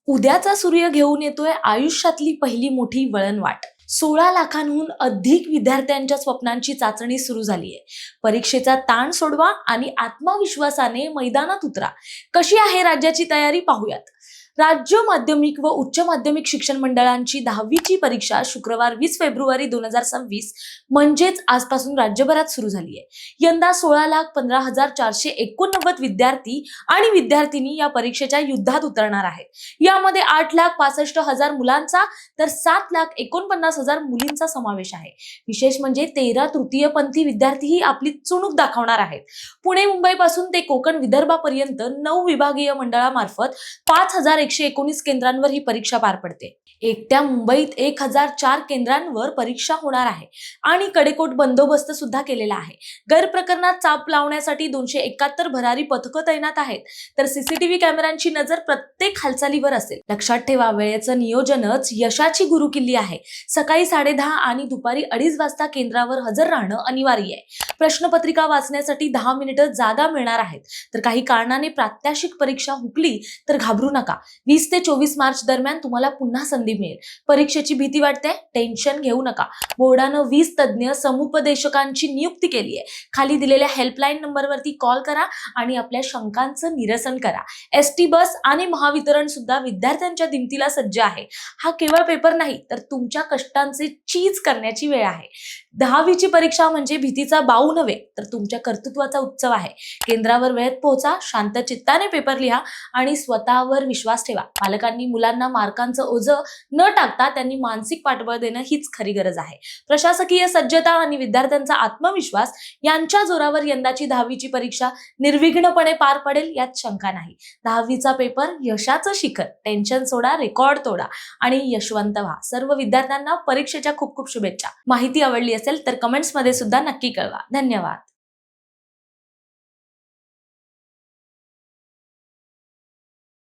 उद्याचा सूर्य घेऊन येतोय आयुष्यातली पहिली मोठी वळणवाट. 16 लाखांहून अधिक विद्यार्थ्यांच्या स्वप्नांची चाचणी सुरू झाली आहे. परीक्षेचा ताण सोडवा आणि आत्मविश्वासाने मैदानात उतरा. कशी आहे राज्याची तयारी पाहूयात. राज्य माध्यमिक व उच्च माध्यमिक शिक्षण मंडळांची 10वीची परीक्षा शुक्रवार 20 फेब्रुवारी 2026 म्हणजेच आजपासून राज्यभरात सुरू झाली आहे. यंदा 16,15,489 विद्यार्थी आणि विद्यार्थिनी या परीक्षेच्या युद्धात उतरणार आहेत. यामध्ये 8,65,000 मुलांचा तर 7,49,000 मुलींचा समावेश आहे. विशेष म्हणजे 13 तृतीयपंथी विद्यार्थीही आपली चुणूक दाखवणार आहेत. पुणे मुंबई पासून ते कोकण विदर्भापर्यंत 9 विभागीय मंडळामार्फत 5,119 केंद्रांवर ही परीक्षा पार पडते. एकट्या मुंबईत 1,004 केंद्रांवर परीक्षा होणार आहे आणि कडेकोट बंदोबस्त सुद्धा केलेला आहे. गैरप्रकरणात चाप लावण्यासाठी 271 भरारी पथकं तैनात आहेत, तर सीसीटीव्ही कॅमेऱ्यांची नजर प्रत्येक हालचालीवर असेल. लक्षात ठेवा, वेळेचं नियोजनच यशाची गुरुकिल्ली आहे. सकाळी 10:30 आणि दुपारी 2:30 वाजता केंद्रावर हजर राहणं अनिवार्य आहे. प्रश्नपत्रिका वाचण्यासाठी 10 मिनिटं जादा मिळणार आहेत. तर काही कारणाने प्रात्यक्षिक परीक्षा हुकली तर घाबरू नका. 20 ते 24 मार्च दरम्यान तुम्हाला पुन्हा संधी मिळेल. परीक्षेची भीती वाटते? टेन्शन घेऊ नका. बोर्डानं 20 तज्ज्ञ समुपदेशकांची नियुक्ती केली आहे. खाली दिलेल्या हेल्पलाईन नंबरवरती कॉल करा आणि आपल्या शंकांचं निरसन करा. एसटी बस आणि महावितरण सुद्धा विद्यार्थ्यांच्या दिमतीला सज्ज आहे. हा केवळ पेपर नाही, तर तुमच्या कष्टांचे चीज करण्याची वेळ आहे. 10वीची परीक्षा म्हणजे भीतीचा बाऊ नव्हे, तर तुमच्या कर्तृत्वाचा उत्सव आहे. केंद्रावर वेळेत पोहोचा, शांत चित्ताने पेपर लिहा आणि स्वतःवर विश्वास ठेवा. पालकांनी मुलांना मार्कांचं ओझं न टाकता त्यांनी मानसिक पाठबळ देणं हीच खरी गरज आहे. प्रशासकीय सज्जता आणि विद्यार्थ्यांचा आत्मविश्वास यांच्या जोरावर यंदाची 10वीची परीक्षा निर्विघ्नपणे पार पडेल यात शंका नाही. 10वीचा पेपर यशाचं शिखर. टेन्शन सोडा, रेकॉर्ड तोडा आणि यशवंत व्हा. सर्व विद्यार्थ्यांना परीक्षेच्या खूप खूप शुभेच्छा. माहिती आवडली असेल तर कमेंट्समध्ये सुद्धा नक्की कळवा. धन्यवाद.